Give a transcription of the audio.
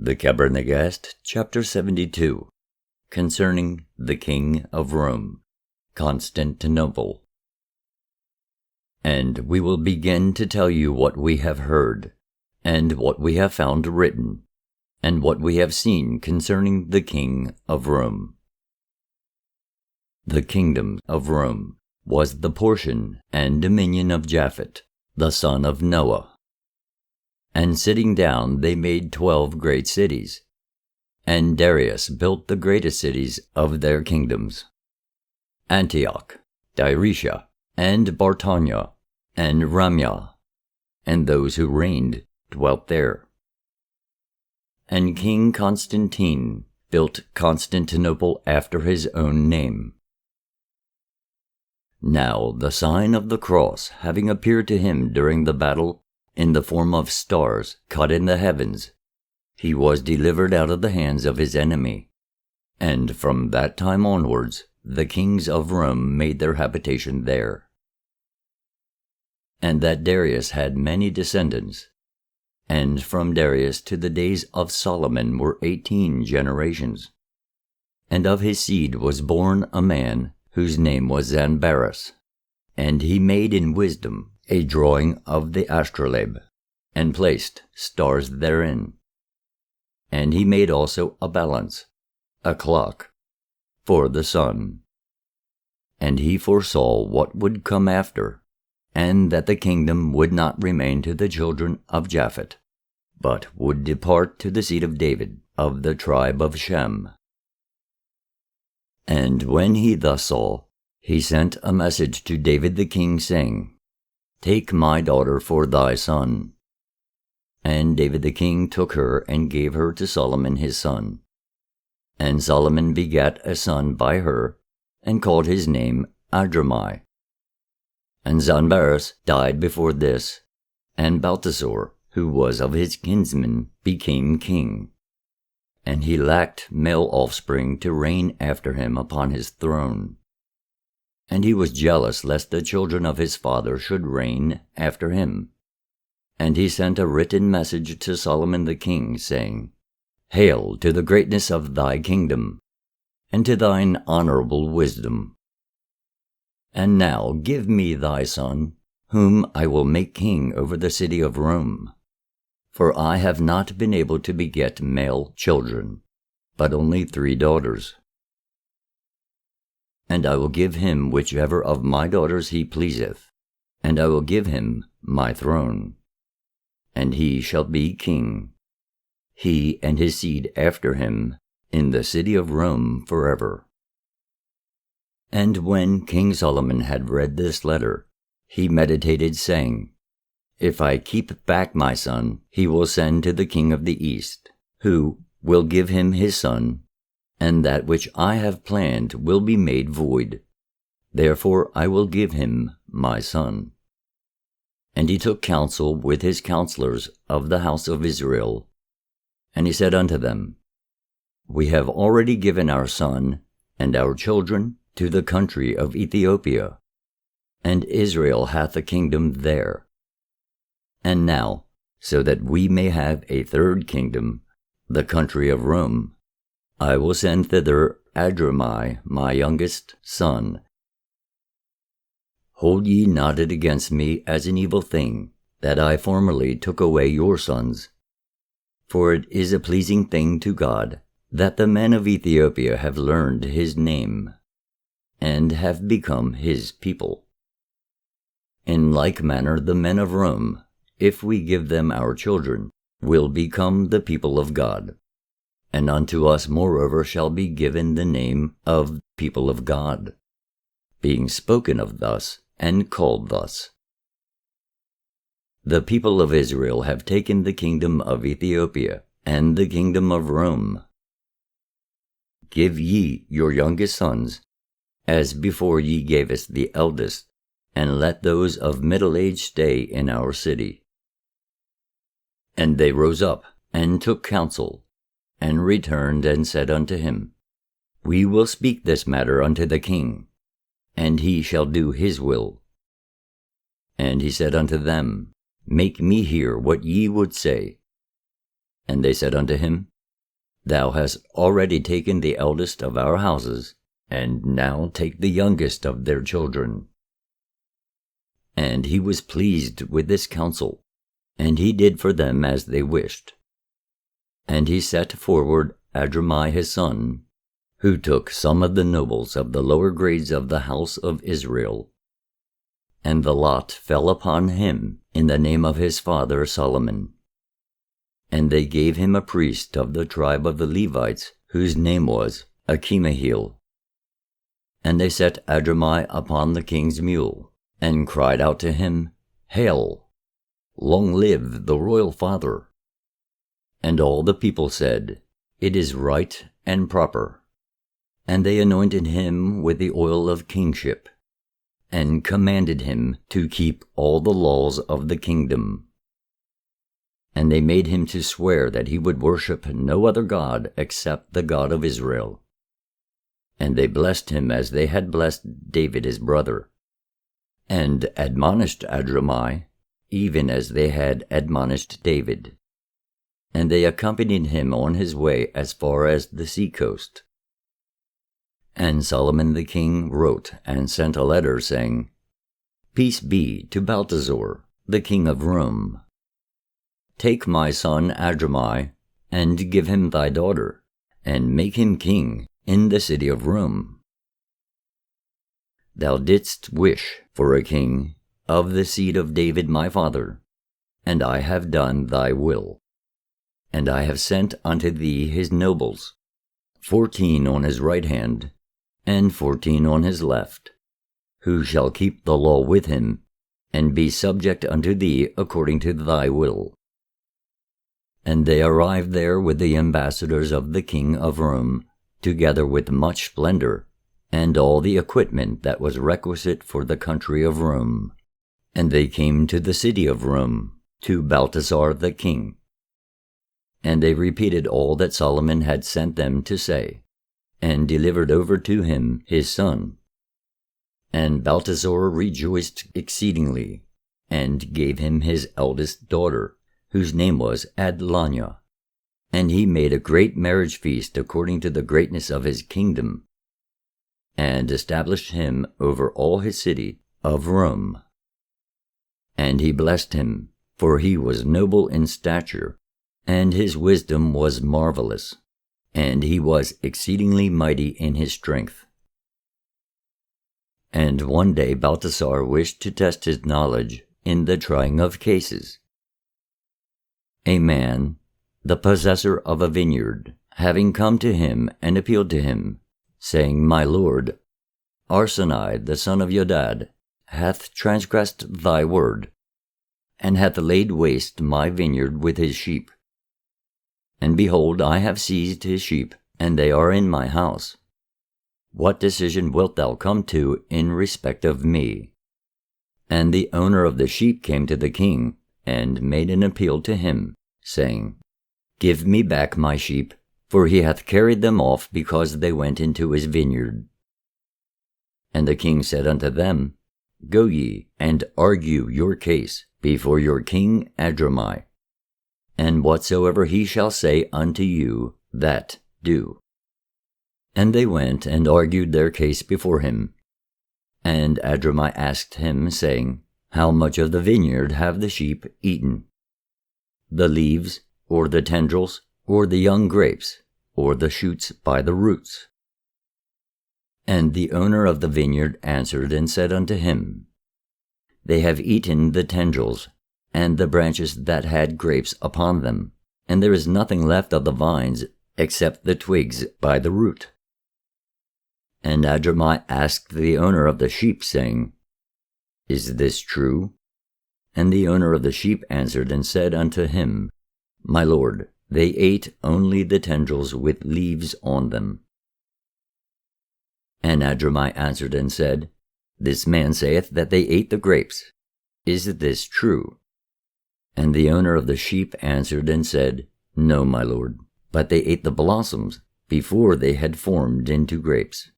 The Kebra Nagast, Chapter 72, concerning the King of Rome, Constantinople. And we will begin to tell you what we have heard, and what we have found written, and what we have seen concerning the King of Rome. The kingdom of Rome was the portion and dominion of Japhet, the son of Noah. And sitting down they made 12 great cities. And Darius built the greatest cities of their kingdoms: Antioch, Dyresia, and Bartania, and Ramia, and those who reigned dwelt there. And King Constantine built Constantinople after his own name. Now the sign of the cross having appeared to him during the battle in the form of stars cut in the heavens, he was delivered out of the hands of his enemy. And from that time onwards the kings of Rome made their habitation there. And that Darius had many descendants, and from Darius to the days of Solomon were 18 generations. And of his seed was born a man whose name was Zanbaris, and he made in wisdom a drawing of the astrolabe, and placed stars therein. And he made also a balance, a clock, for the sun. And he foresaw what would come after, and that the kingdom would not remain to the children of Japhet, but would depart to the seed of David, of the tribe of Shem. And when he thus saw, he sent a message to David the king, saying, "Take my daughter for thy son." And David the king took her and gave her to Solomon his son. And Solomon begat a son by her, and called his name Adramai. And Zanbaris died before this, and Baltasar, who was of his kinsmen, became king. And he lacked male offspring to reign after him upon his throne. And he was jealous lest the children of his father should reign after him. And he sent a written message to Solomon the king, saying, "Hail to the greatness of thy kingdom, and to thine honorable wisdom. And now give me thy son, whom I will make king over the city of Rome. For I have not been able to beget male children, but only 3 daughters. And I will give him whichever of my daughters he pleaseth, and I will give him my throne. And he shall be king, he and his seed after him, in the city of Rome forever." And when King Solomon had read this letter, he meditated, saying, "If I keep back my son, he will send to the king of the east, who will give him his son, and that which I have planned will be made void. Therefore I will give him my son." And he took counsel with his counselors of the house of Israel. And he said unto them, "We have already given our son and our children to the country of Ethiopia, and Israel hath a kingdom there. And now, so that we may have a 3rd kingdom, the country of Rome, I will send thither Adramai, my youngest son. Hold ye not it against me as an evil thing, that I formerly took away your sons. For it is a pleasing thing to God, that the men of Ethiopia have learned his name, and have become his people. In like manner the men of Rome, if we give them our children, will become the people of God. And unto us moreover shall be given the name of people of God, being spoken of thus, and called thus. The people of Israel have taken the kingdom of Ethiopia, and the kingdom of Rome. Give ye your youngest sons, as before ye gavest the eldest, and let those of middle age stay in our city." And they rose up, and took counsel, and returned and said unto him, "We will speak this matter unto the king, and he shall do his will." And he said unto them, "Make me hear what ye would say." And they said unto him, Thou hast already taken the eldest of our houses, and now take the youngest of their children. And he was pleased with this counsel, and he did for them as they wished. And he set forward Adramai his son, who took some of the nobles of the lower grades of the house of Israel. And the lot fell upon him in the name of his father Solomon. And they gave him a priest of the tribe of the Levites, whose name was Achimahil. And they set Adramai upon the king's mule, and cried out to him, Hail! Long live the royal father! And all the people said, It is right and proper. And they anointed him with the oil of kingship, and commanded him to keep all the laws of the kingdom. And they made him to swear that he would worship no other god except the God of Israel. And they blessed him as they had blessed David his brother, and admonished Adramai, even as they had admonished David. And they accompanied him on his way as far as the sea coast. And Solomon the king wrote and sent a letter, saying, Peace be to Balthazar, the king of Rome. Take my son Adramai, and give him thy daughter, and make him king in the city of Rome. Thou didst wish for a king of the seed of David my father, and I have done thy will. And I have sent unto thee his nobles, 14 on his right hand, and 14 on his left, who shall keep the law with him, and be subject unto thee according to thy will. And they arrived there with the ambassadors of the king of Rome, together with much splendor, and all the equipment that was requisite for the country of Rome. And they came to the city of Rome, to Balthazar the king. And they repeated all that Solomon had sent them to say, and delivered over to him his son. And Balthazar rejoiced exceedingly, and gave him his eldest daughter, whose name was Adlanya. And he made a great marriage feast according to the greatness of his kingdom, and established him over all his city of Rome. And he blessed him, for he was noble in stature, and his wisdom was marvelous, and he was exceedingly mighty in his strength. And one day Balthazar wished to test his knowledge in the trying of cases. A man, the possessor of a vineyard, having come to him and appealed to him, saying, My lord, Arsenai the son of Yodad hath transgressed thy word, and hath laid waste my vineyard with his sheep. And behold, I have seized his sheep, and they are in my house. What decision wilt thou come to in respect of me? And the owner of the sheep came to the king, and made an appeal to him, saying, Give me back my sheep, for he hath carried them off because they went into his vineyard. And the king said unto them, Go ye, and argue your case before your king Adramai, and whatsoever he shall say unto you, that do. And they went and argued their case before him. And Adramai asked him, saying, How much of the vineyard have the sheep eaten? The leaves, or the tendrils, or the young grapes, or the shoots by the roots? And the owner of the vineyard answered and said unto him, They have eaten the tendrils, and the branches that had grapes upon them, and there is nothing left of the vines, except the twigs by the root. And Adramai asked the owner of the sheep, saying, Is this true? And the owner of the sheep answered and said unto him, My lord, they ate only the tendrils with leaves on them. And Adramai answered and said, This man saith that they ate the grapes. Is this true? And the owner of the sheep answered and said, No, my lord, but they ate the blossoms before they had formed into grapes.